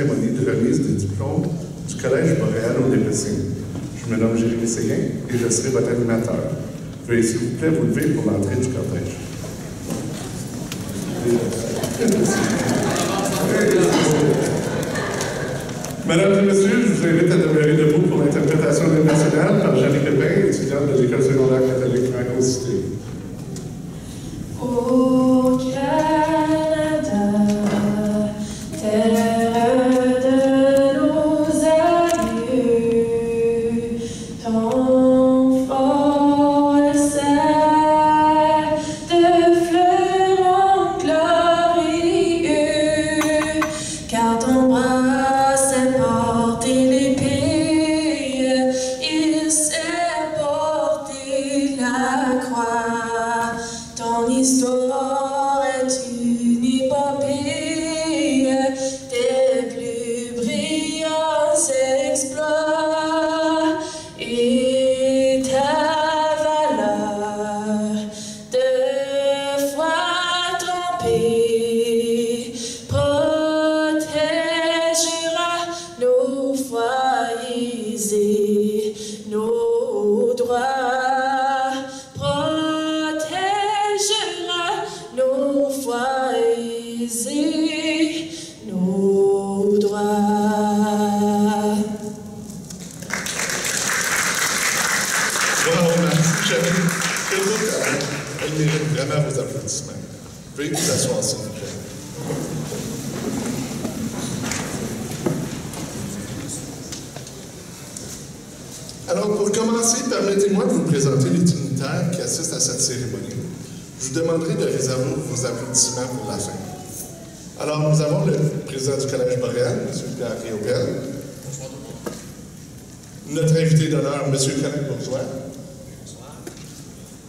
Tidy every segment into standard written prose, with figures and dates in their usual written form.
cérémonie de remise des diplômes du Collège Boréal au Népissing. Je me nomme Jérémy Séguin et je serai votre animateur. Veuillez s'il vous plaît vous lever pour l'entrée du cortège. Mesdames et messieurs, je vous invite à demeurer debout pour l'interprétation de l'hymne national par Jeanne Pépin, étudiante de l'École secondaire catholique Franco-Cité. Au Canada, terre de nos aïeux, ton fort sert de fleurons glorieux, car ton bras s'est porté l'épée, il s'est porté la croix. Ton histoire est une épopée des plus brillants exploits et ta valeur de foi trempée protégera nos foyers et nos droits. Nos foyers et nos droits. Bravo, merci, Jérémy. Elle mérite vraiment vos applaudissements. Veuillez vous asseoir, s'il vous plaît. Alors, pour commencer, permettez-moi de vous présenter les dignitaires qui assistent à cette cérémonie. Je vous demanderai de réserver vos applaudissements pour la fin. Alors, nous avons le président du Collège Boréal, M. Pierre Riopel. Bonsoir tout le monde. Notre invité d'honneur, M. Colin Bourgeois. Bonsoir.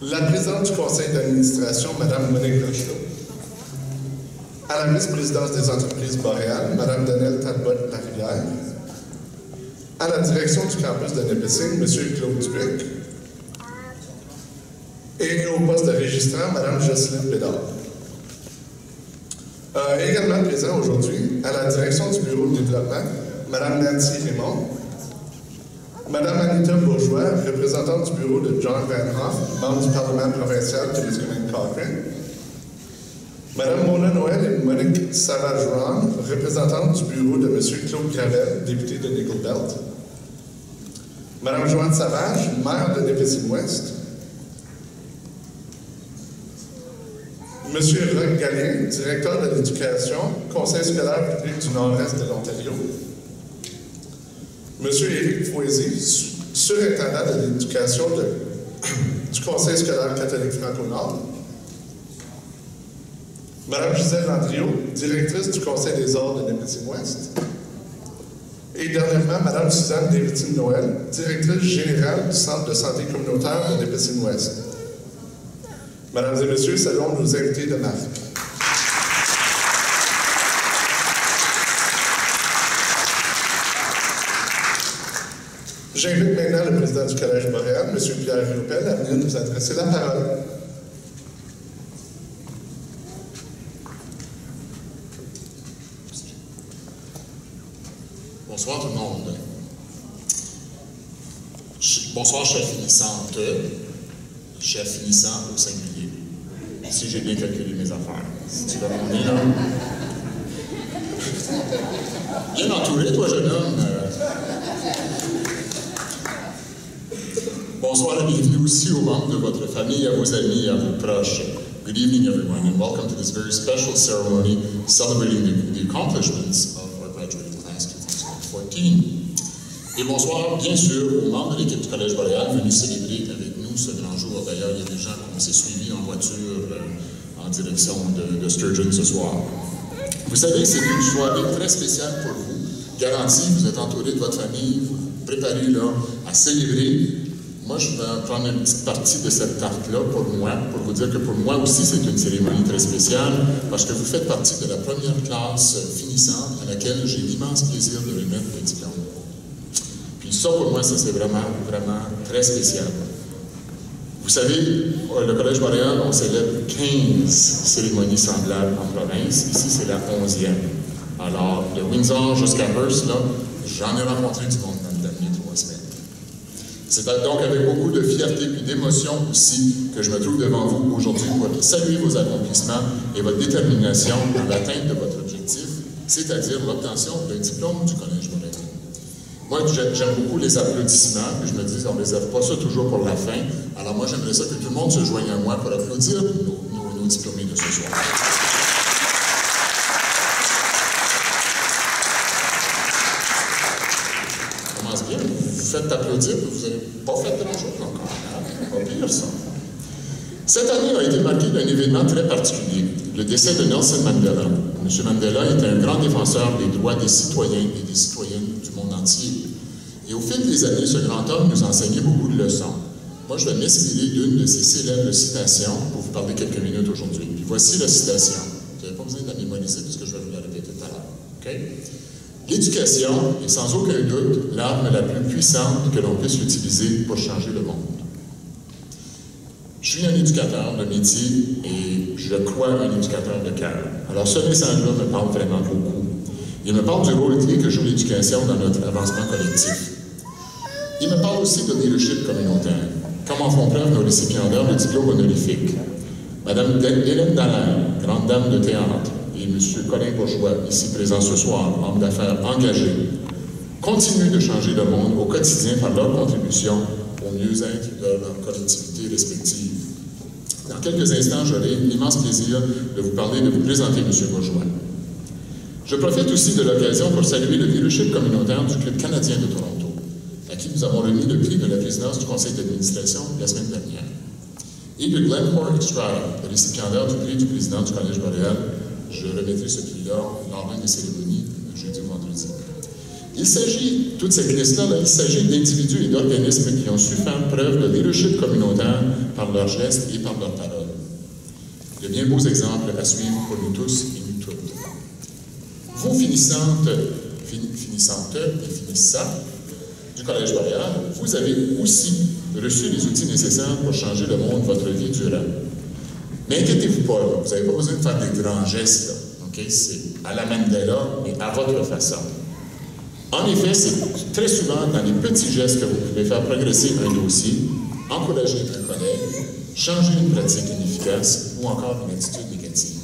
La présidente du conseil d'administration, Mme Monique Rochelot. À la vice-présidence des entreprises boréales, Mme Danielle Talbot-Larivière. À la direction du campus de Népissing, M. Claude Dubuc. Et au poste de registrant, Mme Jocelyne Bédard. Également présent aujourd'hui, à la direction du bureau de développement, Mme Nancy Raymond, Mme Anita Bourgeois, représentante du bureau de John Van Hoff, membre du Parlement provincial de Témiscamingue Cochrane, Mme Mona Noël et Monique Savage-Ron, représentante du bureau de M. Claude Gravel, député de Nickel Belt, Mme Joanne Savage, maire de Népissing-Ouest, M. Roch Gallien, directeur de l'éducation, Conseil scolaire public du Nord-Est de l'Ontario. M. Éric Foisy, surintendant de l'éducation du Conseil scolaire catholique Franco-Nord. Mme Gisèle Landriot, directrice du Conseil des ordres de Népissing-Ouest. Et dernièrement, Mme Suzanne Desvitines-Noël, directrice générale du Centre de santé communautaire de Népissing-Ouest. Mesdames et messieurs, saluons nos invités de marque. J'invite maintenant le président du Collège Boréal, M. Pierre Riopel, à venir nous adresser la parole. Bonsoir tout le monde. Bonsoir, chef finissante. Chef finissant au singulier. Si j'ai bien calculé mes affaires. Si tu vas m'en là. Bien entouré, toi, jeune homme. Bonsoir et bienvenue aussi aux membres de votre famille, à vos amis et à vos proches. Good evening, everyone, and welcome to this very special ceremony celebrating the accomplishments of our graduating class 2014. Et bonsoir, bien sûr, aux membres de l'équipe du Collège Boréal venus célébrer avec nous ce grand jour. D'ailleurs, il y a des gens qu'on s'est suivis en voiture en direction de Sturgeon ce soir. Vous savez, c'est une soirée très spéciale pour vous. Garantie, vous êtes entouré de votre famille, vous vous préparez là à célébrer. Moi, je vais prendre une petite partie de cette tarte-là pour moi, pour vous dire que pour moi aussi, c'est une cérémonie très spéciale, parce que vous faites partie de la première classe finissante à laquelle j'ai l'immense plaisir de remettre le diplôme. Puis ça, pour moi, ça c'est vraiment, vraiment très spécial. Vous savez, le Collège Boréal, on célèbre 15 cérémonies semblables en province. Ici, c'est la 11e. Alors, de Windsor jusqu'à Hearst, là, j'en ai rencontré du monde dans les dernières 3 semaines. C'est donc avec beaucoup de fierté et d'émotion aussi que je me trouve devant vous aujourd'hui pour saluer vos accomplissements et votre détermination dans l'atteinte de votre objectif, c'est-à-dire l'obtention d'un diplôme du Collège Montréal. Moi, j'aime beaucoup les applaudissements, puis je me dis, on ne réserve pas ça toujours pour la fin. Alors moi, j'aimerais ça que tout le monde se joigne à moi pour applaudir nos diplômés de ce soir. Bien, vous faites applaudir, vous n'avez pas fait grand-chose encore. Hein? Pas pire, ça. Cette année a été marquée d'un événement très particulier, le décès de Nelson Mandela. M. Mandela était un grand défenseur des droits des citoyens et des citoyennes du monde entier. Et au fil des années, ce grand homme nous enseignait beaucoup de leçons. Moi, je vais m'inspirer d'une de ses célèbres citations pour vous parler quelques minutes aujourd'hui. Puis voici la citation. Vous n'avez pas besoin de la mémoriser puisque je vais vous la répéter tout à l'heure. Okay? L'éducation est sans aucun doute l'arme la plus puissante que l'on puisse utiliser pour changer le monde. Je suis un éducateur de métier et je crois un éducateur de cœur. Alors ce message-là me parle vraiment beaucoup. Il me parle du rôle clé que joue l'éducation dans notre avancement collectif. Il me parle aussi de leadership communautaire. Comment font preuve nos récipiendaires de diplômes honorifiques. Madame Hélène Dallaire, grande dame de théâtre, et M. Colin Bourgeois, ici présent ce soir, homme d'affaires engagé, continuent de changer le monde au quotidien par leur contribution au mieux-être de leurs collectivités respectives. Dans quelques instants, j'aurai l'immense plaisir de vous parler, de vous présenter M. Bourgeois. Je profite aussi de l'occasion pour saluer le leadership communautaire du Club canadien de Toronto, à qui nous avons remis le prix de la présidence du conseil d'administration la semaine dernière. Et de Glencore Estrada, le récipiendaire du prix du président du Collège Montréal. Je remettrai ce prix-là lors d'une des cérémonies, jeudi ou vendredi. Il s'agit, toute cette liste-là, il s'agit d'individus et d'organismes qui ont su faire preuve de leadership communautaire par leurs gestes et par leurs paroles. De bien beaux exemples à suivre pour nous tous et nous toutes. Vous, finissants du Collège Montréal, vous avez aussi reçu les outils nécessaires pour changer le monde votre vie durant. Mais inquiétez-vous pas, vous n'avez pas besoin de faire des grands gestes, là. Okay? C'est à la Mandela, mais à votre façon. En effet, c'est très souvent dans les petits gestes que vous pouvez faire progresser un dossier, encourager un collègue, changer une pratique inefficace ou encore une attitude négative.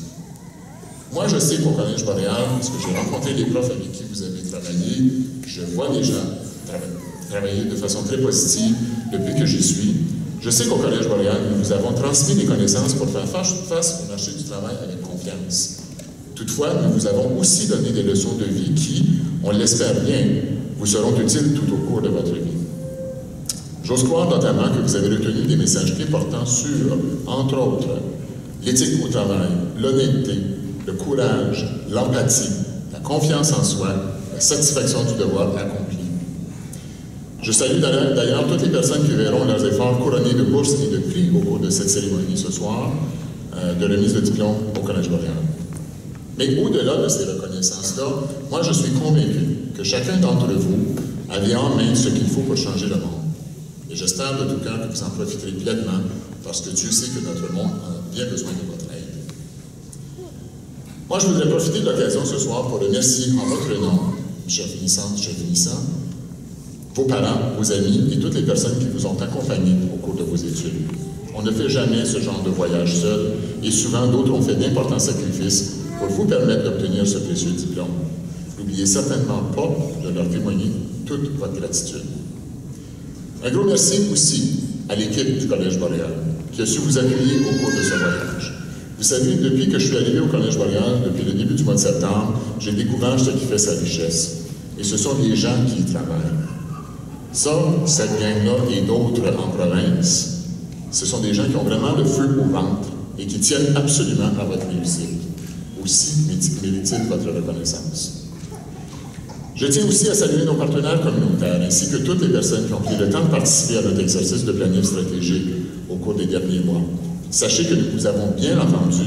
Moi, je sais qu'au Collège Montréal, parce que j'ai rencontré les profs avec qui vous avez travaillé, je vois les gens travailler de façon très positive depuis que j'y suis. Je sais qu'au Collège Montréal, nous vous avons transmis des connaissances pour faire face au marché du travail avec confiance. Toutefois, nous vous avons aussi donné des leçons de vie qui, on l'espère bien, vous seront utiles tout au cours de votre vie. J'ose croire notamment que vous avez retenu des messages clés portant sur, entre autres, l'éthique au travail, l'honnêteté, le courage, l'empathie, la confiance en soi, la satisfaction du devoir accompli. Je salue d'ailleurs toutes les personnes qui verront leurs efforts couronnés de bourses et de prix au cours de cette cérémonie ce soir de remise de diplôme au Collège Montréal. Mais au-delà de ces reconnaissances-là, moi je suis convaincu que chacun d'entre vous avait en main ce qu'il faut pour changer le monde. Et j'espère de tout cœur que vous en profiterez pleinement parce que Dieu sait que notre monde a bien besoin de votre aide. Moi je voudrais profiter de l'occasion ce soir pour remercier en votre nom, chers finissants, vos parents, vos amis et toutes les personnes qui vous ont accompagnés au cours de vos études. On ne fait jamais ce genre de voyage seul et souvent d'autres ont fait d'importants sacrifices pour vous permettre d'obtenir ce précieux diplôme. N'oubliez certainement pas de leur témoigner toute votre gratitude. Un gros merci aussi à l'équipe du Collège Montréal qui a su vous accueillir au cours de ce voyage. Vous savez, depuis que je suis arrivé au Collège Montréal, depuis le début du mois de septembre, j'ai découvert ce qui fait sa richesse. Et ce sont les gens qui y travaillent. Ça, cette gang-là et d'autres en province, ce sont des gens qui ont vraiment le feu au ventre et qui tiennent absolument à votre réussite. Aussi mérite-t-il votre reconnaissance. Je tiens aussi à saluer nos partenaires communautaires ainsi que toutes les personnes qui ont pris le temps de participer à notre exercice de planning stratégique au cours des derniers mois. Sachez que nous vous avons bien entendu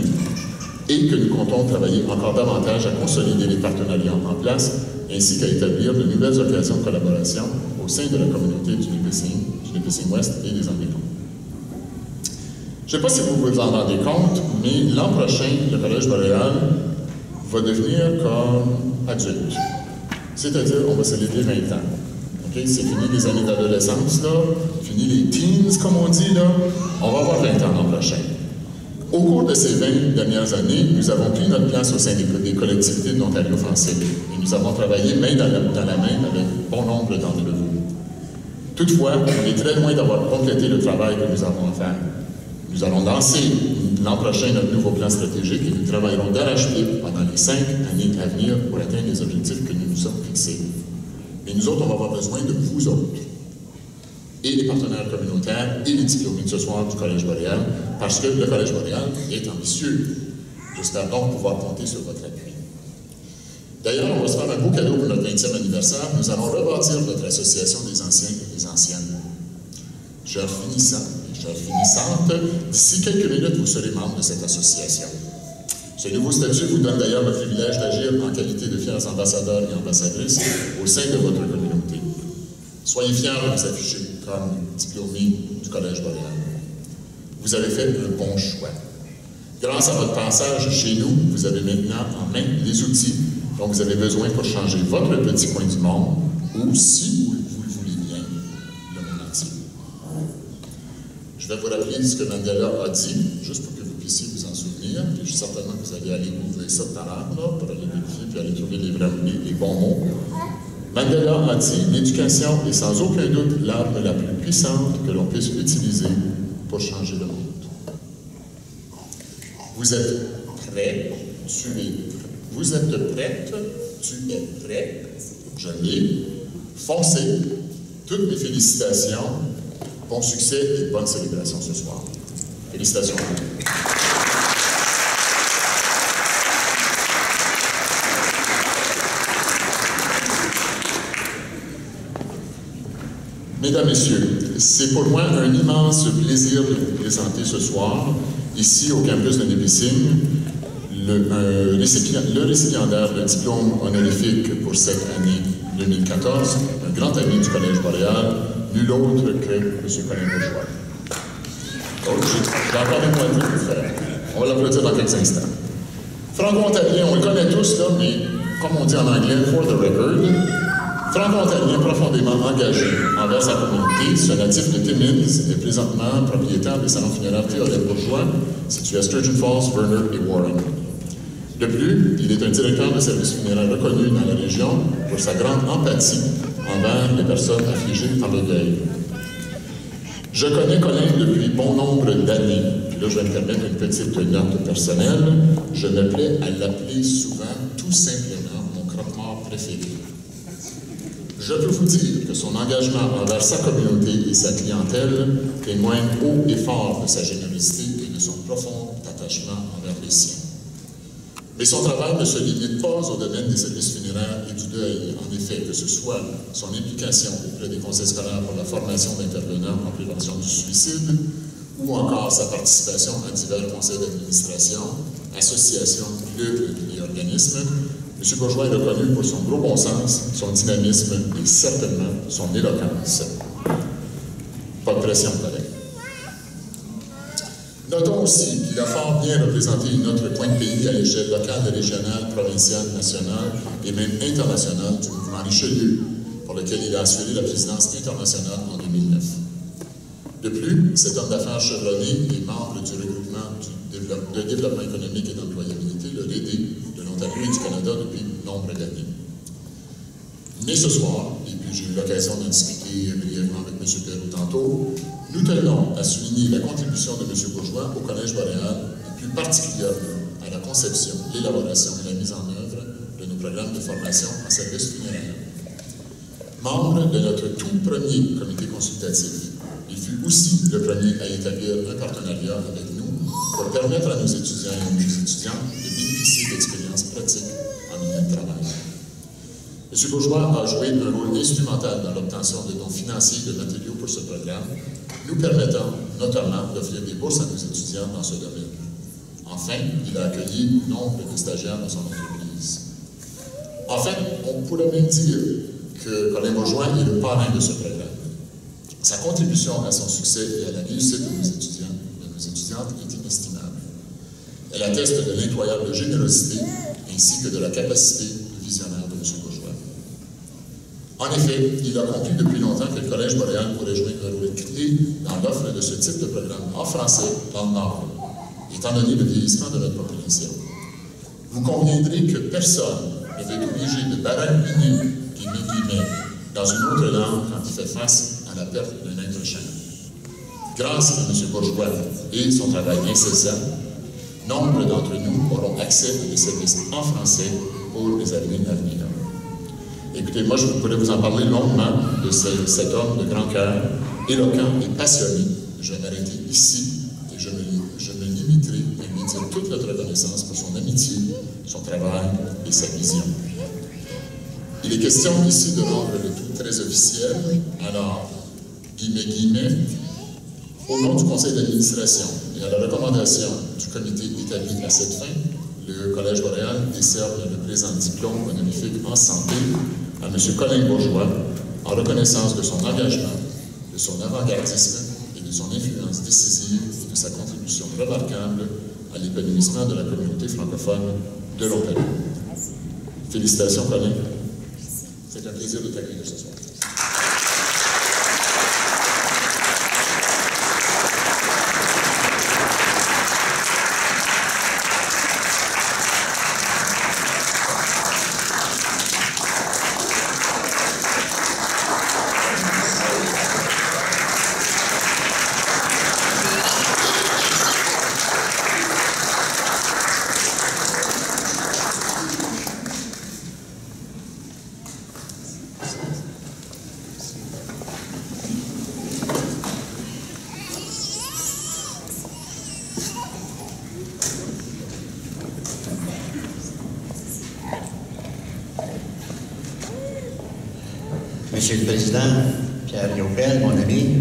et que nous comptons travailler encore davantage à consolider les partenariats en place ainsi qu'à établir de nouvelles occasions de collaboration au sein de la communauté du Nipissing Ouest et des environs. Je ne sais pas si vous vous en rendez compte, mais l'an prochain, le Collège Montréal va devenir comme adulte. C'est-à-dire, on va célébrer 20 ans. Okay? C'est fini les années d'adolescence, là. Fini les teens, comme on dit, là. On va avoir 20 ans l'an prochain. Au cours de ces 20 dernières années, nous avons pris notre place au sein des collectivités de l'Ontario français. Et nous avons travaillé main dans la main avec bon nombre d'entre vous. Toutefois, on est très loin d'avoir complété le travail que nous avons à faire. Nous allons lancer l'an prochain notre nouveau plan stratégique et nous travaillerons d'arrache-pied pendant les 5 années à venir pour atteindre les objectifs que nous nous sommes fixés. Et nous autres, on va avoir besoin de vous autres, et les partenaires communautaires et les diplômés de ce soir du Collège Boréal, parce que le Collège Boréal est ambitieux. J'espère donc pouvoir compter sur votre appui. D'ailleurs, on va se faire un beau cadeau pour notre 20e anniversaire. Nous allons rebâtir notre association des anciens et des anciennes. Chers finissants et chères finissantes, d'ici quelques minutes, vous serez membre de cette association. Ce nouveau statut vous donne d'ailleurs le privilège d'agir en qualité de fiers ambassadeurs et ambassadrices au sein de votre communauté. Soyez fiers de vous afficher comme diplômés du Collège Boréal. Vous avez fait un bon choix. Grâce à votre passage chez nous, vous avez maintenant en main les outils dont vous avez besoin pour changer votre petit coin du monde, ou, si vous le voulez bien, le monde entier. Je vais vous rappeler ce que Mandela a dit, juste pour que vous puissiez vous en souvenir, puis je suis certainement que vous allez aller ouvrir ça tout à l'heure, pour aller vérifier, puis aller trouver les bons mots. Mandela a dit « L'éducation est sans aucun doute l'arme la plus puissante que l'on puisse utiliser pour changer le monde. » Vous êtes prêts, tu es prêt. Vous êtes prête, tu es prêt, je l'ai. Foncez. Toutes mes félicitations. Bon succès et bonne célébration ce soir. Félicitations. Mesdames, Messieurs, c'est pour moi un immense plaisir de vous présenter ce soir, ici au campus de Nipissing, le récipiendaire de diplôme honorifique pour cette année 2014, un grand ami du Collège Boréal, nul autre que M. Colin Bourgeois. Donc, j'ai encore une moitié pour faire. On va l'applaudir dans quelques instants. Franco-ontarien, on le connaît tous, là, mais comme on dit en anglais, for the record, Franco-ontarien profondément engagé envers sa communauté, ce natif de Timmins est présentement propriétaire des salons funéraires Théodore Bourgeois, situés à Sturgeon Falls, Verner et Warren. De plus, il est un directeur de services funéraires reconnu dans la région pour sa grande empathie envers les personnes affligées par le deuil. Je connais Colin depuis bon nombre d'années, puis là je vais me permettre une petite note personnelle. Je me plais à l'appeler souvent tout simplement mon croque-mort préféré. Je peux vous dire que son engagement envers sa communauté et sa clientèle témoigne haut et fort de sa générosité et de son profond attachement envers les siens. Mais son travail ne se limite pas au domaine des services funéraires et du deuil. En effet, que ce soit son implication auprès des conseils scolaires pour la formation d'intervenants en prévention du suicide, ou encore sa participation à divers conseils d'administration, associations, clubs et organismes, M. Bourgeois est reconnu pour son gros bon sens, son dynamisme et certainement son éloquence. Pas de pression, collègue. Notons aussi qu'il a fort bien représenté notre coin de pays à l'échelle locale, régionale, provinciale, nationale et même internationale du mouvement Richelieu, pour lequel il a assuré la présidence internationale en 2009. De plus, cet homme d'affaires chevronné est membre du regroupement de développement économique et d'employabilité, le REDE, de l'Ontario et du Canada depuis nombre d'années. Mais ce soir, et puis j'ai eu l'occasion d'en discuter brièvement avec M. Perrault tantôt, nous tenons à souligner la contribution de M. Bourgeois au Collège Boréal, et plus particulièrement à la conception, l'élaboration et la mise en œuvre de nos programmes de formation en services funéraires. Membre de notre tout premier comité consultatif, il fut aussi le premier à établir un partenariat avec nous pour permettre à nos étudiants et nos étudiantes de bénéficier d'expériences pratiques en milieu de travail. M. Bourgeois a joué un rôle instrumental dans l'obtention de dons financiers et de matériaux pour ce programme, nous permettant notamment d'offrir des bourses à nos étudiants dans ce domaine. Enfin, il a accueilli nombre de stagiaires dans son entreprise. Enfin, on pourrait même dire que Colin Bourgeois est le parrain de ce programme. Sa contribution à son succès et à la réussite de nos étudiants et de nos étudiantes est inestimable. Elle atteste de l'incroyable générosité ainsi que de la capacité de visionnaire de M. Bourgeois. En effet, il a conclu depuis longtemps que le Collège boréal pourrait jouer un rôle clé dans l'offre de ce type de programme en français dans le Nord, étant donné le vieillissement de notre population. Vous conviendrez que personne ne va être obligé de baragouiner dans une autre langue quand il fait face à la perte d'un être cher. Grâce à M. Bourgeois et son travail incessant, nombre d'entre nous auront accès à des services en français pour les années à venir. Écoutez, moi, je pourrais vous en parler longuement de cet homme de grand cœur, éloquent et passionné. Je vais m'arrêter ici et je me limiterai à lui dire toute notre reconnaissance pour son amitié, son travail et sa vision. Il est question ici de rendre le tout très officiel. Alors, guillemets, au nom du conseil d'administration et à la recommandation du comité établi à cette fin, le Collège boréal décerne le présent diplôme honorifique en santé à M. Colin Bourgeois en reconnaissance de son engagement, de son avant-gardisme et de son influence décisive et de sa contribution remarquable à l'épanouissement de la communauté francophone de l'Ontario. Félicitations, Colin. C'est un plaisir de t'accueillir ce soir. Monsieur le Président, Pierre Riopel, mon ami,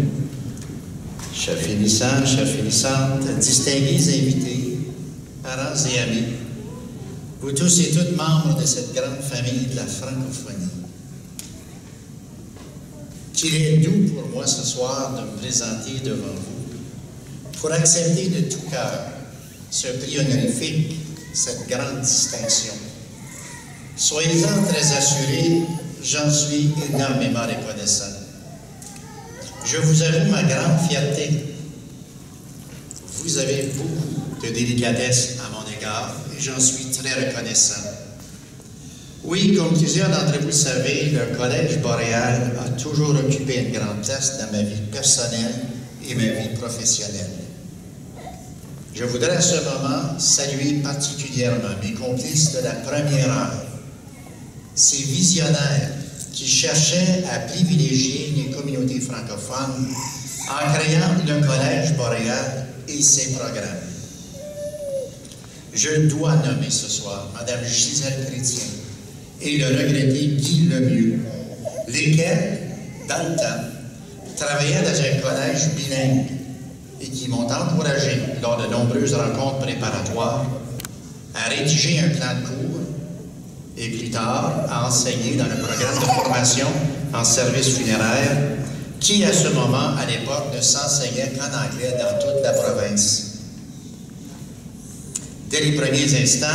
chers finissants, chères finissantes, distingués invités, parents et amis, vous tous et toutes membres de cette grande famille de la francophonie, qu'il est doux pour moi ce soir de me présenter devant vous pour accepter de tout cœur ce prix honorifique, cette grande distinction. Soyez-en très assurés, j'en suis énormément reconnaissant. Je vous avoue ma grande fierté. Vous avez beaucoup de délicatesse à mon égard et j'en suis très reconnaissant. Oui, comme plusieurs d'entre vous le savez, le Collège boréal a toujours occupé une grande place dans ma vie personnelle et ma vie professionnelle. Je voudrais à ce moment saluer particulièrement mes complices de la première heure, ces visionnaires qui cherchaient à privilégier les communautés francophones en créant le Collège boréal et ses programmes. Je dois nommer ce soir Mme Gisèle Chrétien et le regretté Guy Lemieux, lesquels, dans le temps, travaillaient dans un collège bilingue et qui m'ont encouragé, lors de nombreuses rencontres préparatoires, à rédiger un plan de cours et plus tard à enseigner dans le programme de formation en service funéraire qui, à ce moment, à l'époque, ne s'enseignait qu'en anglais dans toute la province. Dès les premiers instants,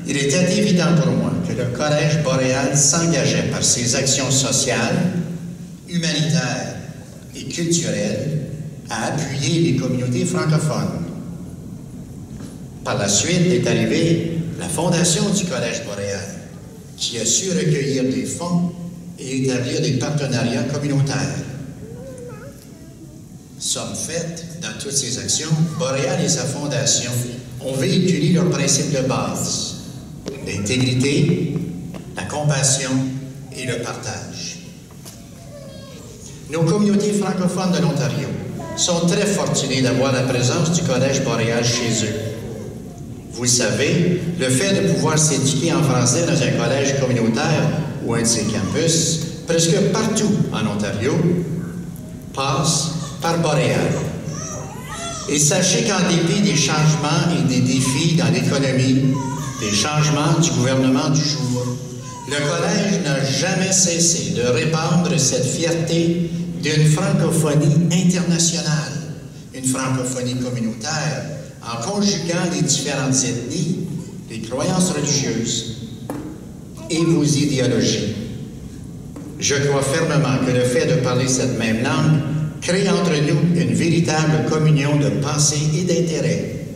il était évident pour moi que le Collège boréal s'engageait par ses actions sociales, humanitaires et culturelles à appuyer les communautés francophones. Par la suite est arrivée la fondation du Collège boréal, qui a su recueillir des fonds et établir des partenariats communautaires. Somme faite, dans toutes ces actions, Boréal et sa fondation ont véhiculé leurs principes de base: l'intégrité, la compassion et le partage. Nos communautés francophones de l'Ontario sont très fortunées d'avoir la présence du Collège boréal chez eux. Vous le savez, le fait de pouvoir s'éduquer en français dans un collège communautaire ou un de ses campus, presque partout en Ontario, passe par Boréal. Et sachez qu'en dépit des changements et des défis dans l'économie, des changements du gouvernement du jour, le Collège n'a jamais cessé de répandre cette fierté d'une francophonie internationale, une francophonie communautaire, en conjuguant les différentes ethnies, les croyances religieuses, et vos idéologies. Je crois fermement que le fait de parler cette même langue crée entre nous une véritable communion de pensée et d'intérêt.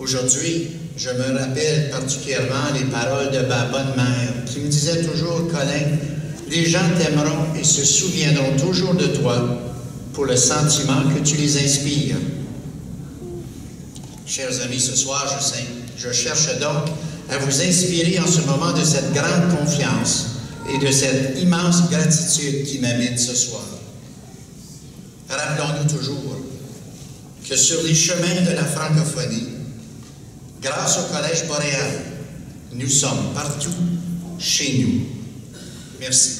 Aujourd'hui, je me rappelle particulièrement les paroles de ma bonne mère qui me disait toujours, Colin, les gens t'aimeront et se souviendront toujours de toi pour le sentiment que tu les inspires. Chers amis, ce soir, je cherche donc à vous inspirer en ce moment de cette grande confiance et de cette immense gratitude qui m'habite ce soir. Rappelons-nous toujours que sur les chemins de la francophonie, grâce au Collège Boréal, nous sommes partout chez nous. Merci.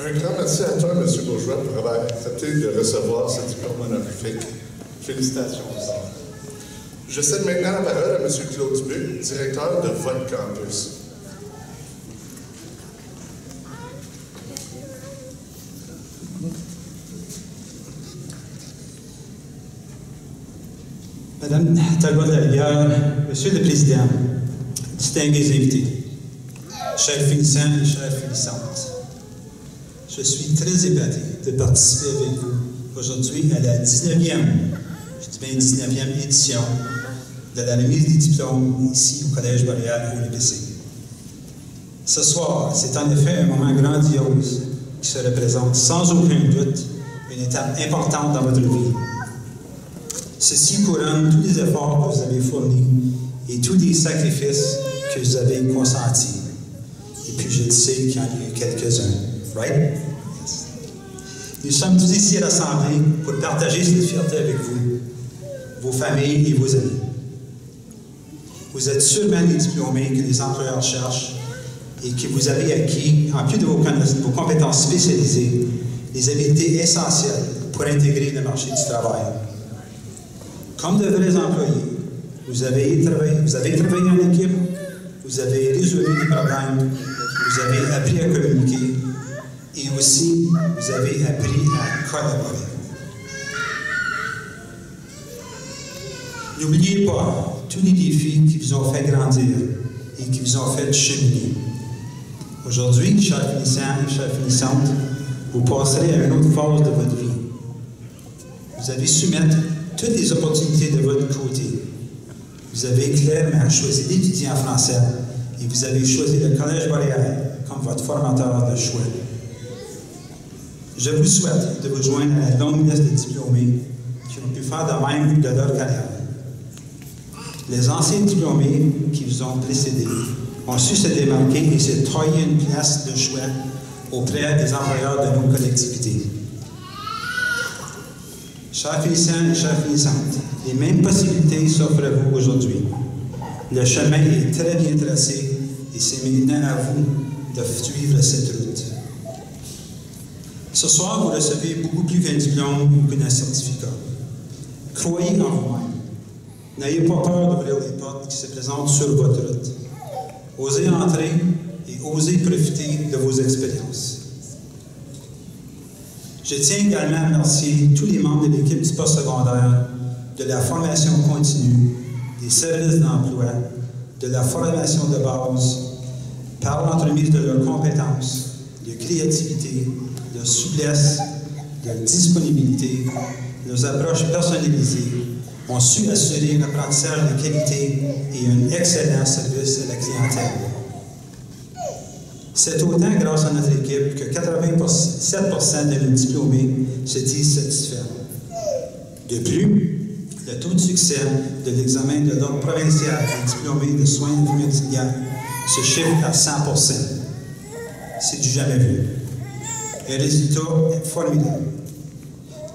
Un grand merci à toi, M. Bourgeois, pour avoir accepté de recevoir ce diplôme honorifique. Félicitations ensemble. Je cède maintenant la parole à M. Claude Dubuc, directeur de votre campus. Madame Talbot-Lallière, Monsieur le Président, distingués invités, chers finissants et chères finissantes, je suis très épaté de participer avec vous aujourd'hui à la 19e édition de la remise des diplômes ici au Collège Boréal au l'UPC. Ce soir, c'est en effet un moment grandiose qui se représente sans aucun doute une étape importante dans votre vie. Ceci couronne tous les efforts que vous avez fournis et tous les sacrifices que vous avez consentis. Et puis je le sais qu'il y en a eu quelques-uns. Right? Yes. Nous sommes tous ici rassemblés pour partager cette fierté avec vous, vos familles et vos amis. Vous êtes sûrement les diplômés que les employeurs cherchent et que vous avez acquis, en plus de vos compétences spécialisées, les habiletés essentielles pour intégrer le marché du travail. Comme de vrais employés, vous avez travaillé en équipe, vous avez résolu des problèmes, vous avez appris à communiquer et aussi vous avez appris à collaborer. N'oubliez pas tous les défis qui vous ont fait grandir et qui vous ont fait cheminer. Aujourd'hui, chers finissants et chères finissantes, vous passerez à une autre phase de votre vie. Vous avez su mettre toutes les opportunités de votre côté. Vous avez clairement choisi d'étudier en français et vous avez choisi le Collège Boréal comme votre formateur de choix. Je vous souhaite de vous joindre à la longue liste de diplômés qui ont pu faire de même de leur carrière. Les anciens diplômés qui vous ont précédés ont su se démarquer et se tailler une place de choix auprès des employeurs de nos collectivités. Chers finissants et chères finissantes, les mêmes possibilités s'offrent à vous aujourd'hui. Le chemin est très bien tracé et c'est maintenant à vous de suivre cette route. Ce soir, vous recevez beaucoup plus qu'un diplôme ou qu'un certificat. Croyez en vous-même. N'ayez pas peur d'ouvrir les portes qui se présentent sur votre route. Osez entrer et osez profiter de vos expériences. Je tiens également à remercier tous les membres de l'équipe du postsecondaire, de la formation continue, des services d'emploi, de la formation de base, par l'entremise de leurs compétences, de créativité, de souplesse, de disponibilité, leurs approches personnalisées, ont su assurer un apprentissage de qualité et un excellent service à la clientèle. C'est autant grâce à notre équipe que 87% de nos diplômés se disent satisfaits. De plus, le taux de succès de l'examen de l'ordre provincial des diplômés de soins infirmiers se chiffre à 100%. C'est du jamais vu. Un résultat formidable.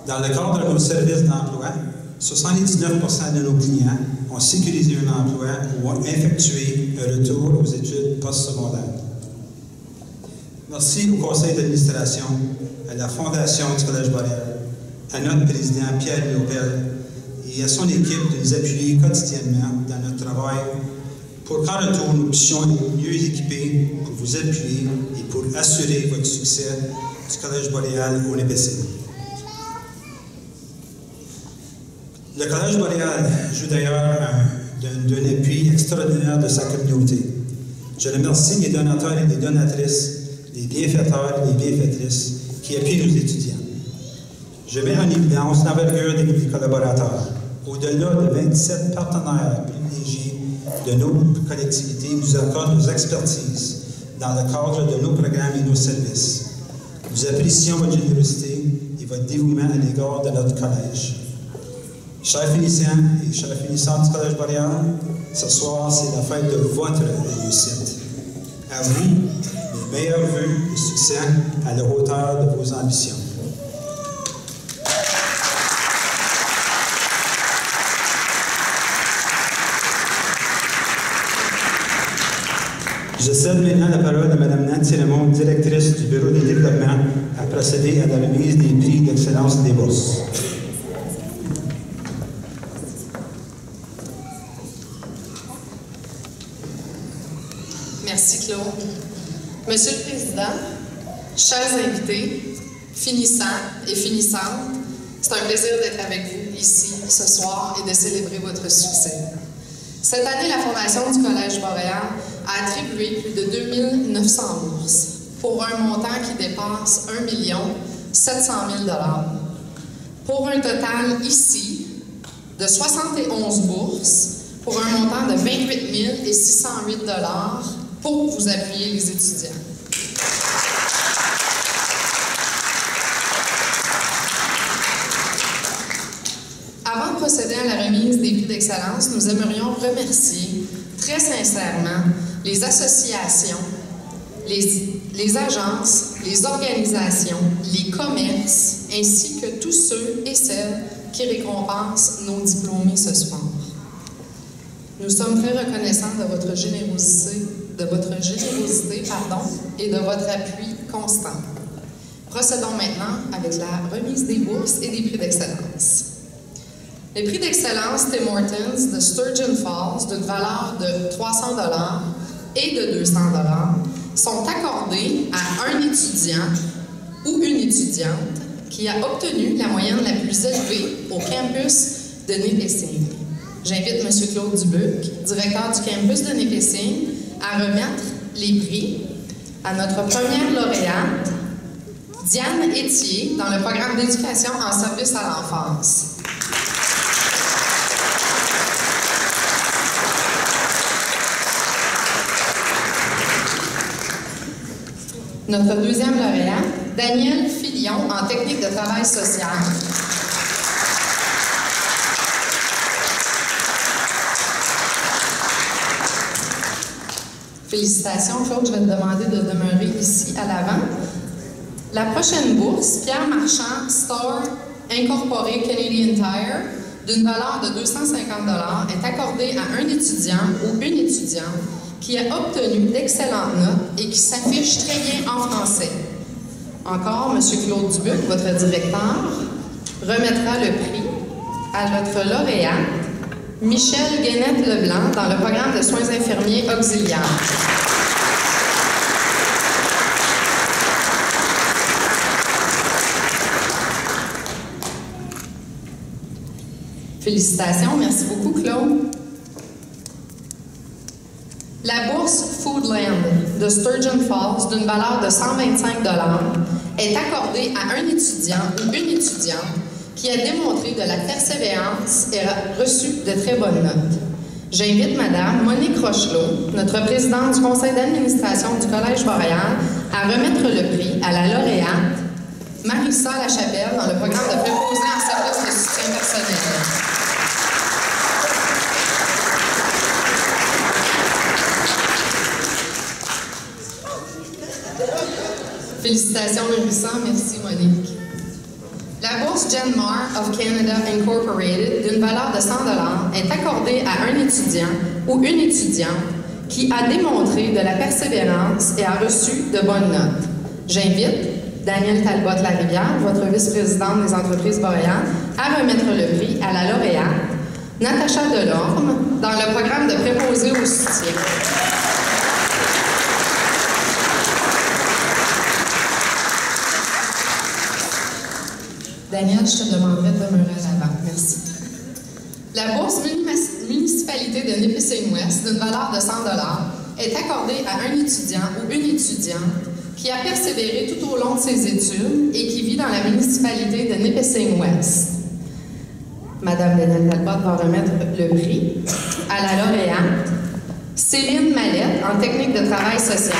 Dans le cadre de nos services d'emploi, 79% de nos clients ont sécurisé un emploi ou ont effectué un retour aux études postsecondaires. Merci au conseil d'administration, à la Fondation du Collège Boréal, à notre président Pierre Lopel et à son équipe de nous appuyer quotidiennement dans notre travail pour qu'en retour, nous puissions être mieux équipés pour vous appuyer et pour assurer votre succès du Collège Boréal au NPC. Le Collège Boréal joue d'ailleurs d'un appui extraordinaire de sa communauté. Je remercie les donateurs et les donatrices, les bienfaiteurs et les bienfaitrices qui appuient nos étudiants. Je mets en évidence l'envergure des collaborateurs. Au-delà de 27 partenaires privilégiés de nos collectivités nous accordent nos expertises dans le cadre de nos programmes et nos services. Nous apprécions votre générosité et votre dévouement à l'égard de notre collège. Chers finissants et chers finissants du Collège Boréal, ce soir, c'est la fête de votre réussite. À vous, mes meilleurs vœux de succès à la hauteur de vos ambitions. Je cède maintenant la parole à Mme Nancy Raymond, directrice du Bureau de développement, à procéder à la remise des prix d'excellence des bourses. Merci Claude. Monsieur le Président, chers invités, finissants et finissantes, c'est un plaisir d'être avec vous ici ce soir et de célébrer votre succès. Cette année, la Fondation du Collège Boréal a attribué plus de 2900 bourses pour un montant qui dépasse 1 700 000 $, pour un total ici de 71 bourses pour un montant de 28 608 $ pour vous appuyer les étudiants. Avant de procéder à la remise des prix d'excellence, nous aimerions remercier très sincèrement les associations, les agences, les organisations, les commerces, ainsi que tous ceux et celles qui récompensent nos diplômés ce soir. Nous sommes très reconnaissants de votre générosité, et de votre appui constant. Procédons maintenant avec la remise des bourses et des prix d'excellence. Les prix d'excellence Tim Hortons de Sturgeon Falls, d'une valeur de 300 $ et de 200 $ sont accordés à un étudiant ou une étudiante qui a obtenu la moyenne la plus élevée au campus de Nipissing. J'invite M. Claude Dubuc, directeur du campus de Nipissing, à remettre les prix à notre première lauréate, Diane Etier, dans le programme d'éducation en service à l'enfance. Notre deuxième lauréat, Daniel Filion, en technique de travail social. Félicitations, Claude, je vais te demander de demeurer ici à l'avant. La prochaine bourse, Pierre Marchand, Store Incorporé Canadian Tire, d'une valeur de 250 $, est accordée à un étudiant ou une étudiante qui a obtenu d'excellentes notes et qui s'affiche très bien en français. Encore, M. Claude Dubuc, votre directeur, remettra le prix à notre lauréate, Michel Guénette-Leblanc, dans le programme de soins infirmiers auxiliaires. Félicitations, merci beaucoup, Claude. La bourse Foodland de Sturgeon Falls, d'une valeur de 125 $, est accordée à un étudiant ou une étudiante qui a démontré de la persévérance et a reçu de très bonnes notes. J'invite Mme Monique Rochelot, notre présidente du conseil d'administration du Collège Boréal, à remettre le prix à la lauréate Marissa Lachapelle dans le programme de préposé en service de soutien personnel. Félicitations, Marissa. Merci, Monique. La bourse Genmar of Canada Incorporated, d'une valeur de 100 $ est accordée à un étudiant ou une étudiante qui a démontré de la persévérance et a reçu de bonnes notes. J'invite Daniel Talbot-Larivière, votre vice-présidente des entreprises boréales, à remettre le prix à la lauréate Natacha Delorme, dans le programme de préposé au soutien. Daniel, je te demanderai de demeurer à l'avant. Merci. La bourse municipalité de Nipissing-Ouest, d'une valeur de 100 $, est accordée à un étudiant ou une étudiante qui a persévéré tout au long de ses études et qui vit dans la municipalité de Nipissing-Ouest. Madame Danielle Talbot va remettre le prix à la lauréate Céline Mallette en technique de travail social.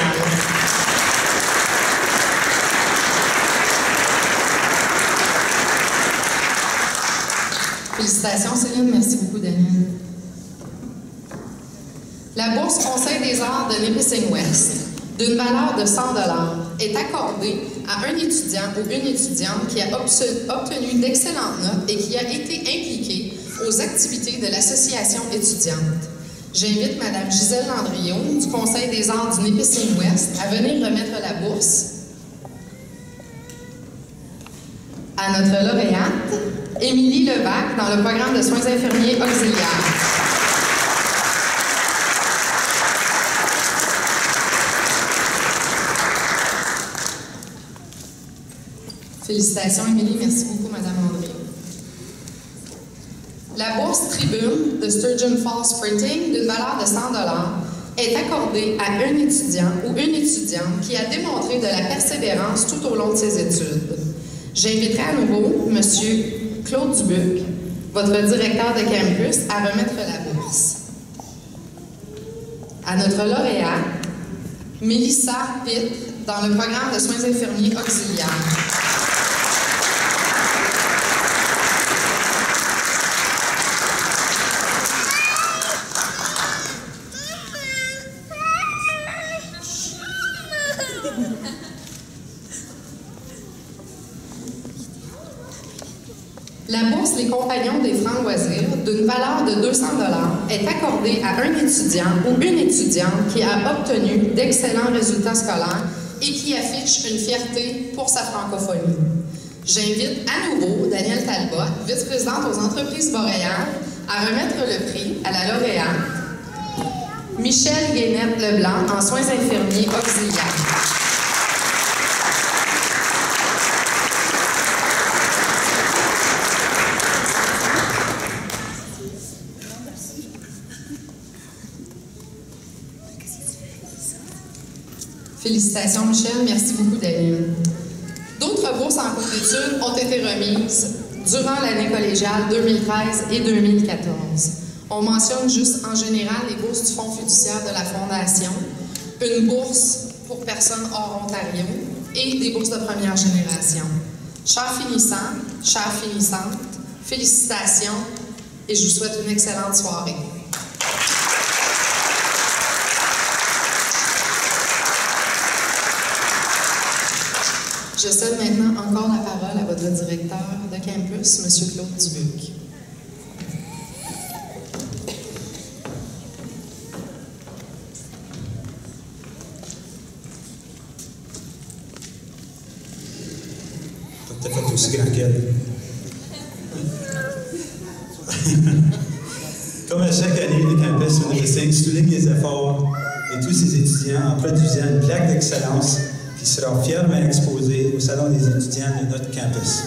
Félicitations Céline, merci beaucoup Danielle. La bourse Conseil des arts de Nipissing-Ouest, d'une valeur de 100 $, est accordée à un étudiant ou une étudiante qui a obtenu d'excellentes notes et qui a été impliqué aux activités de l'association étudiante. J'invite Mme Gisèle Landriot du Conseil des arts du Nipissing-Ouest à venir remettre la bourse à notre lauréate, Émilie Levac, dans le programme de soins infirmiers auxiliaires. Félicitations, Émilie. Merci beaucoup, Mme André. La bourse Tribune de Sturgeon Falls Sprinting, d'une valeur de 100 $, est accordée à un étudiant ou une étudiante qui a démontré de la persévérance tout au long de ses études. J'inviterai à nouveau M. Claude Dubuc, votre directeur de campus, à remettre la bourse. À notre lauréate, Mélissa Pitt, dans le programme de soins infirmiers auxiliaires. La bourse Les Compagnons des Francs Loisirs, d'une valeur de 200 $, est accordée à un étudiant ou une étudiante qui a obtenu d'excellents résultats scolaires et qui affiche une fierté pour sa francophonie. J'invite à nouveau Danielle Talbot, vice-présidente aux entreprises boréales, à remettre le prix à la lauréate Michel Guénette-Leblanc en soins infirmiers auxiliaires. Félicitations, Michel. Merci beaucoup, Daniel. D'autres bourses en cours d'études ont été remises durant l'année collégiale 2013 et 2014. On mentionne juste en général les bourses du Fonds fiduciaire de la Fondation, une bourse pour personnes hors Ontario et des bourses de première génération. Chers finissants, chères finissantes, félicitations et je vous souhaite une excellente soirée. Je cède maintenant encore la parole à votre directeur de campus, M. Claude Dubuc. Tout à fait aussi grand qu'elle. Comme à chaque année, le campus de Nipissing souligne les efforts de tous ses étudiants en produisant une plaque d'excellence qui sera fièrement exposée au Salon des étudiants de notre campus.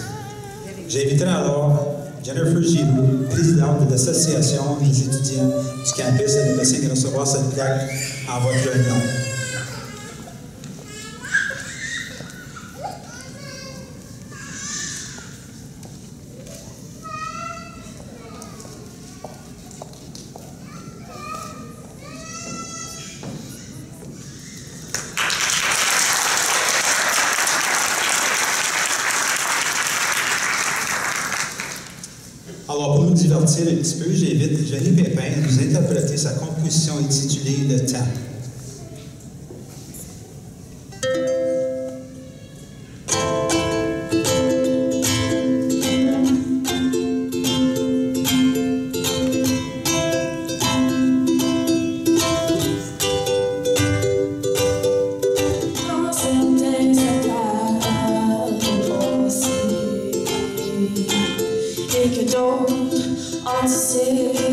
J'inviterai alors Jennifer Giroux, présidente de l'Association des étudiants du campus de Nipissing, à recevoir cette plaque en votre nom. Alors, pour nous divertir un petit peu, j'invite Jenny Pépin à nous interpréter sa composition intitulée « Le temps ». Que d'autres anticipent.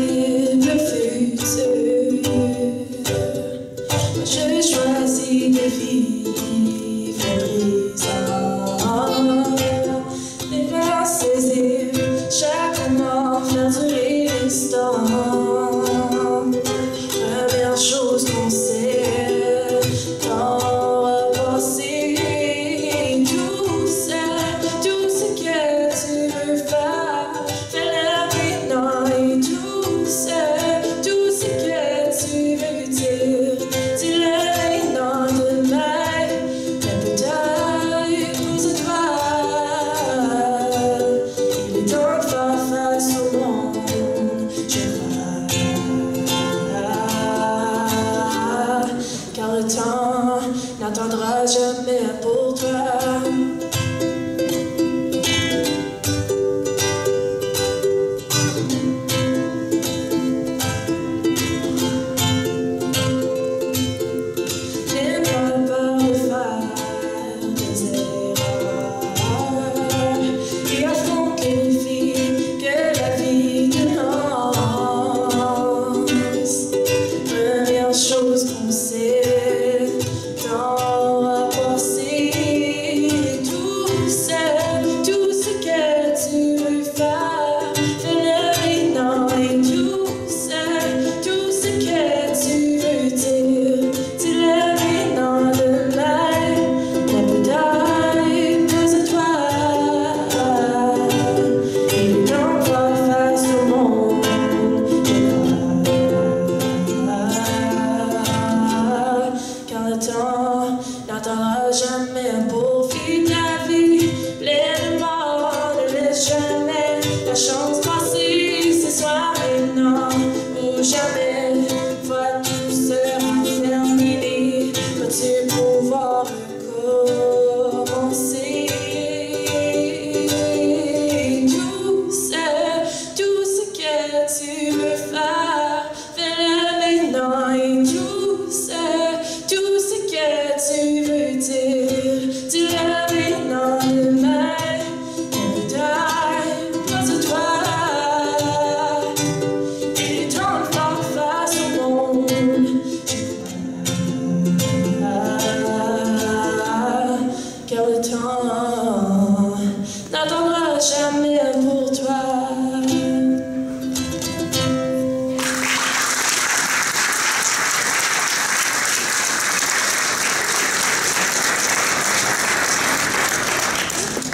n'attendra jamais pour toi.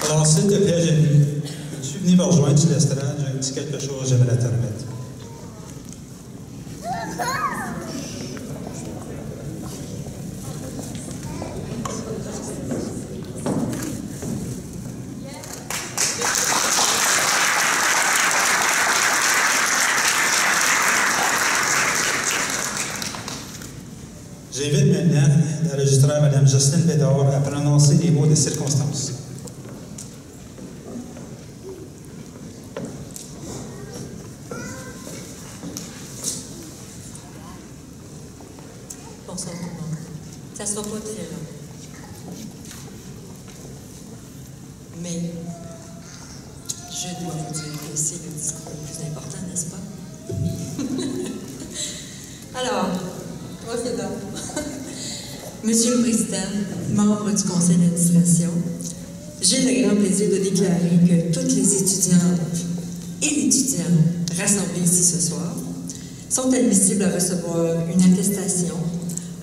Alors, s'il te plaît, Jenny, peux-tu venir me rejoindre sur l'estrade? J'ai un petit quelque chose que j'aimerais te remettre. J'invite maintenant l'enregistreur Mme Jocelyne Bédard à prononcer les mots de circonstance. Bonsoir tout le monde. Ça ne sera pas très long. Mais je dois vous dire que c'est le discours le plus important, n'est-ce pas? Alors, profitons. Monsieur le Président, membre du Conseil d'administration, j'ai le grand plaisir de déclarer que toutes les étudiantes et étudiants rassemblés ici ce soir sont admissibles à recevoir une attestation,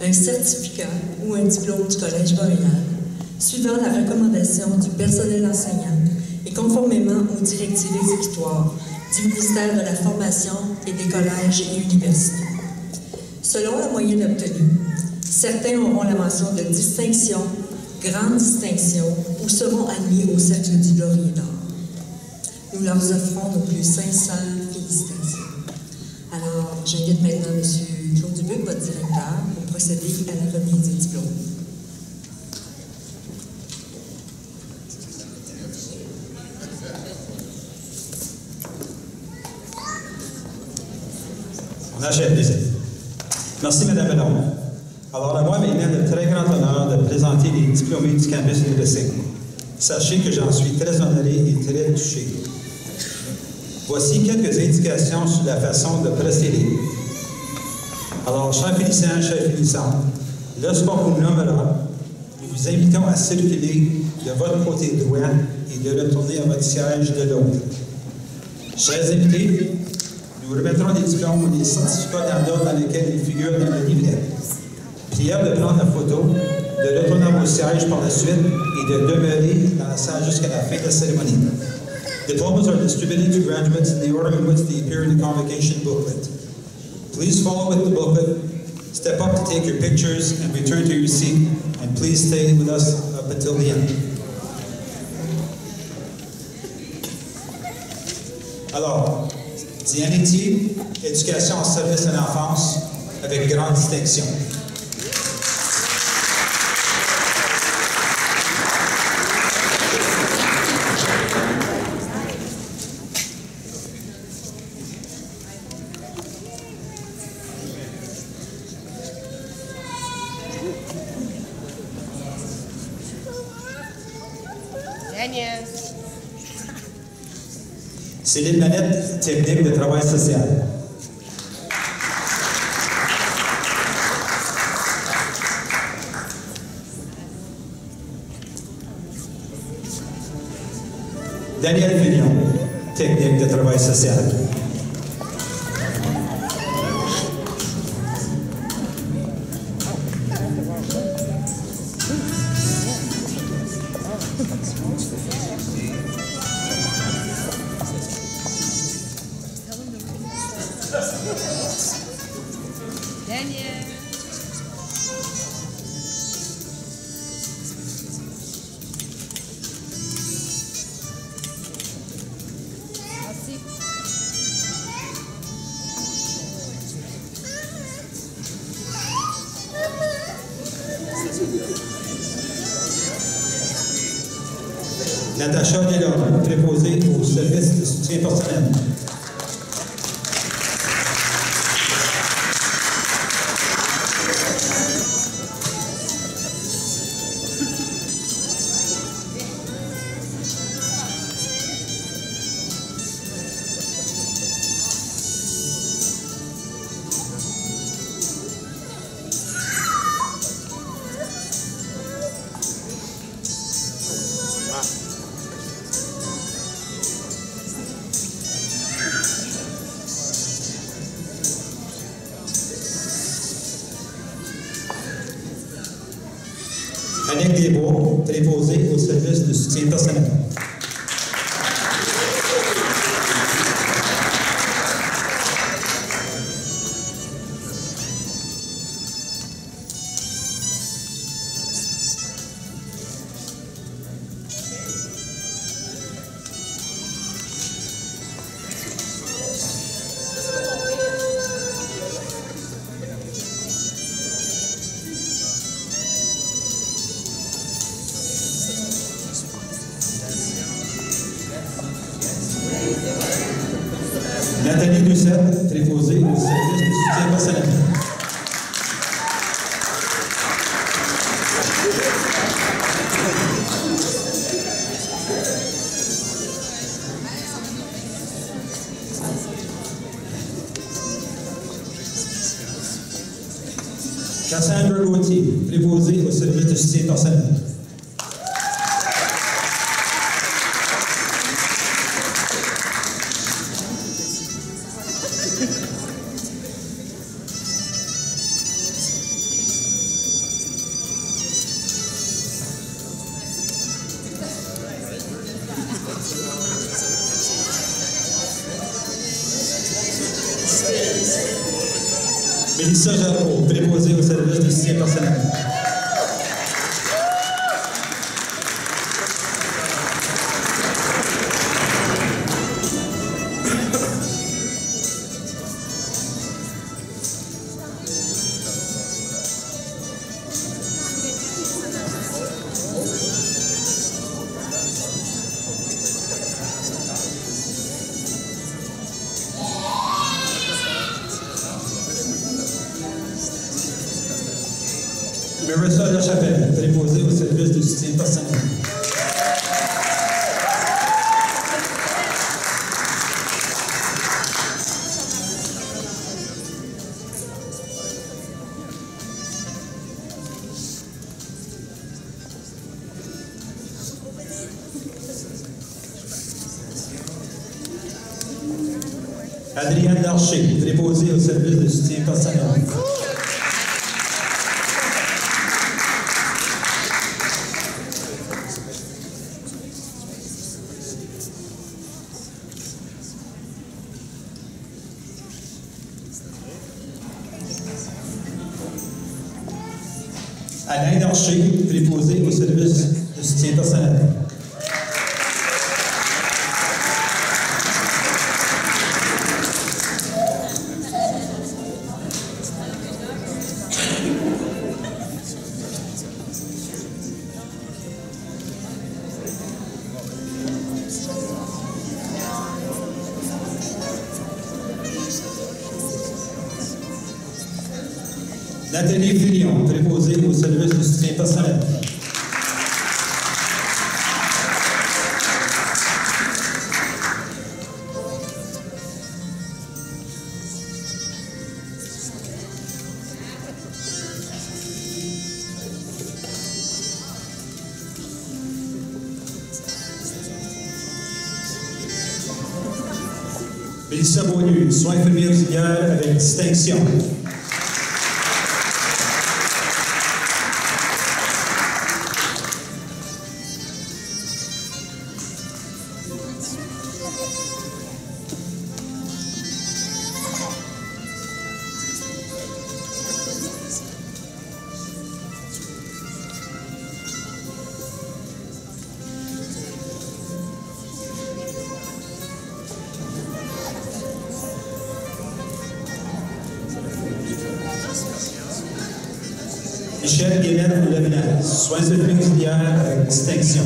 un certificat ou un diplôme du Collège Boréal, suivant la recommandation du personnel enseignant et conformément aux directives exécutoires du ministère de la Formation et des collèges et universités. Selon la moyenne obtenue, certains auront la mention de distinction, grande distinction ou seront admis au cercle du laurier d'or. Nous leur offrons nos plus sincères félicitations. Alors, j'invite maintenant M. Claude Dubuc, votre directeur, pour procéder à la remise des diplômes. On achète les amis. Merci, Mme Bellon. Alors, à moi maintenant le très grand honneur de présenter les diplômés du campus universitaire. Sachez que j'en suis très honoré et très touché. Voici quelques indications sur la façon de procéder. Alors, chers finissants, chers finissantes, lorsqu'on vous nommera, nous vous invitons à circuler de votre côté droit et de retourner à votre siège de l'autre. Chers invités, nous remettrons les diplômes et les certificats dans l'ordre dans lequel ils figurent dans le livret. Prière de prendre la photo, de retourner à vos sièges par la suite et de demeurer dans la salle jusqu'à la fin de la cérémonie. Diplomas are distributed to graduates in the order in which they appear in the convocation booklet. Please follow with the booklet, step up to take your pictures, and return to your seat, and please stay with us up until the end. Alors, Diane Etier, éducation en service à l'enfance, avec grande distinction. Daniel. Céline Manette, technique de travail social. Daniel Vignon, technique de travail social. Daniel. Natacha Delorme, préposée au service de soutien personnel. Annick Desbois, préposée au service de soutien personnel. Nathalie Lucette, préposée au service de soutien personnel. Cassandra Gauthier, préposée au service de soutien personnel. Mélissa Jarreau, préposée au service de soutien personnel. Marissa Lachapelle, préposée au service de soutien personnel. Adrienne Larcher, préposée au service de soutien personnel. Alain Darcher, préposé au service de soutien personnel. Nathalie Fillon, préposée au service de soutien personnel. Mélissa Beaulieu, soins infirmiers auxiliaires avec distinction. Michel Guénette-Levenel, soins infirmiers auxiliaires avec distinction.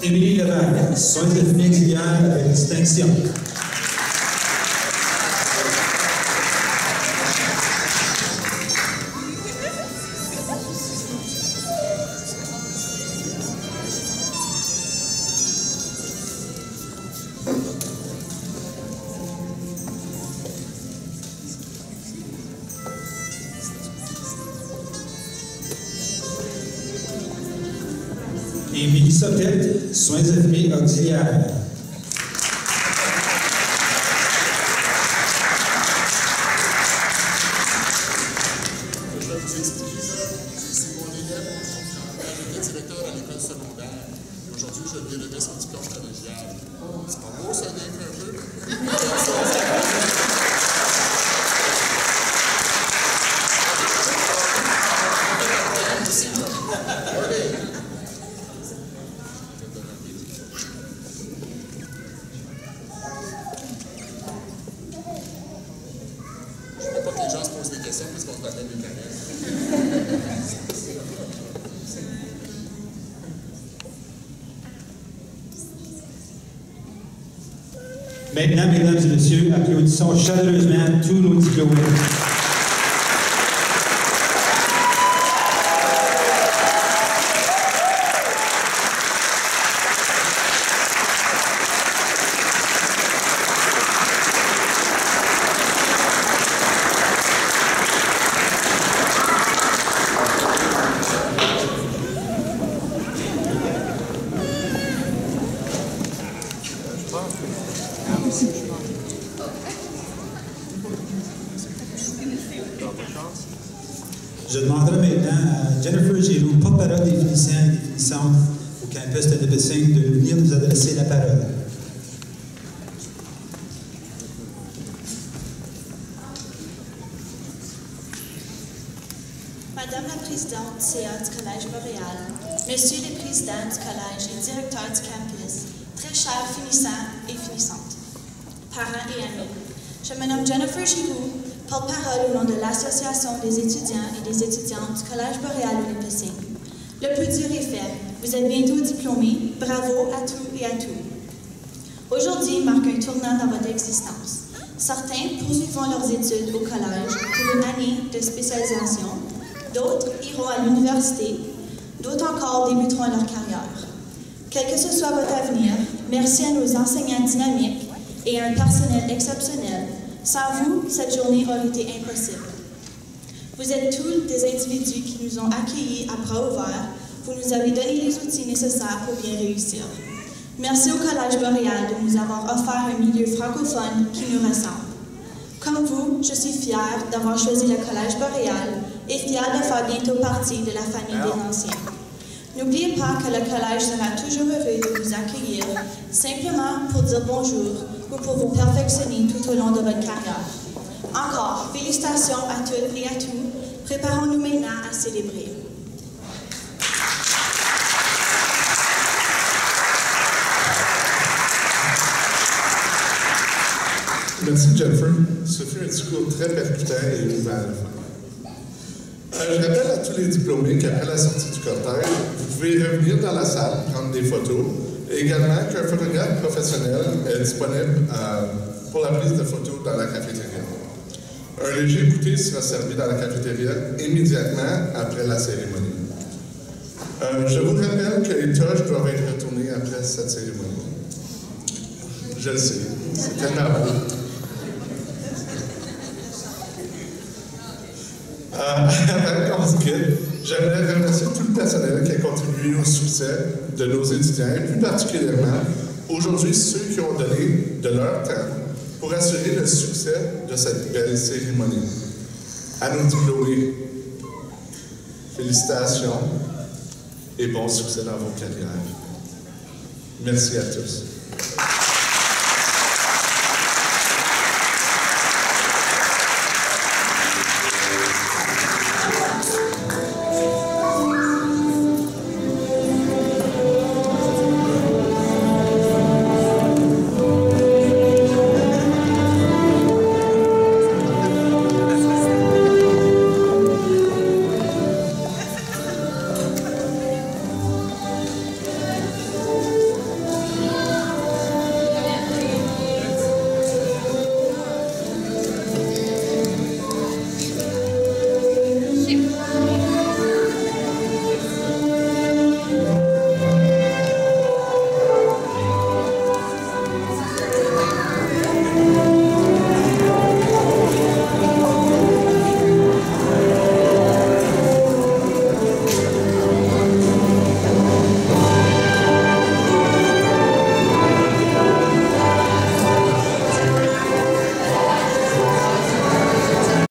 Émilie Levac, soins infirmiers auxiliaires avec distinction. Et Mélissa Tête, soins infirmiers auxiliaires. Je vais vous expliquer ça. C'est Simon Lillet, j'étais directeur à l'école secondaire. Et aujourd'hui, je viens de donner son diplôme collégial. C'est pas beau, ça vient un peu? Je ne veux pas que les gens se posent des questions parce qu'on se donne des caresses. Maintenant, mesdames et messieurs, applaudissons chaleureusement tous nos diplômés. Je demanderai maintenant à Jennifer Giroux, porte-parole des finissants et des finissantes au campus de Nipissing, de venir nous adresser la parole. Madame la Présidente CA du Collège Boréal, Messieurs les Présidents du Collège et Directeurs du campus, très chers finissants et finissantes, parents et amis, je me nomme Jennifer Giroux, porte-parole au nom de l'Association des étudiants et des étudiantes du Collège Boréal au Nipissing. Le plus dur est fait, vous êtes bientôt diplômés, bravo à tous et à toutes. Aujourd'hui marque un tournant dans votre existence. Certains poursuivront leurs études au collège pour une année de spécialisation, d'autres iront à l'université, d'autres encore débuteront leur carrière. Quel que ce soit votre avenir, merci à nos enseignants dynamiques et à un personnel exceptionnel. Sans vous, cette journée aurait été impossible. Vous êtes tous des individus qui nous ont accueillis à bras ouverts. Vous nous avez donné les outils nécessaires pour bien réussir. Merci au Collège Boréal de nous avoir offert un milieu francophone qui nous ressemble. Comme vous, je suis fière d'avoir choisi le Collège Boréal et fière de faire bientôt partie de la famille des anciens. N'oubliez pas que le collège sera toujours heureux de vous accueillir, simplement pour dire bonjour ou pour vous perfectionner tout au long de votre carrière. Encore, félicitations à toutes et à tous. Préparons-nous maintenant à célébrer. Merci Jennifer. Ce fut un discours très percutant et émouvant à la fois. Je rappelle à tous les diplômés qu'après la sortie du cortège, vous pouvez revenir dans la salle, prendre des photos, et également qu'un photographe professionnel est disponible pour la prise de photos dans la cafétéria. Un léger goûter sera servi dans la cafétéria immédiatement après la cérémonie. Je vous rappelle que les toges doivent être retournés après cette cérémonie. Je le sais, c'est tellement beau. Avant qu'on se quitte, j'aimerais remercier tout le personnel qui a contribué au succès de nos étudiants, et plus particulièrement aujourd'hui ceux qui ont donné de leur temps pour assurer le succès de cette belle cérémonie. À nos diplômés, félicitations et bon succès dans vos carrières. Merci à tous.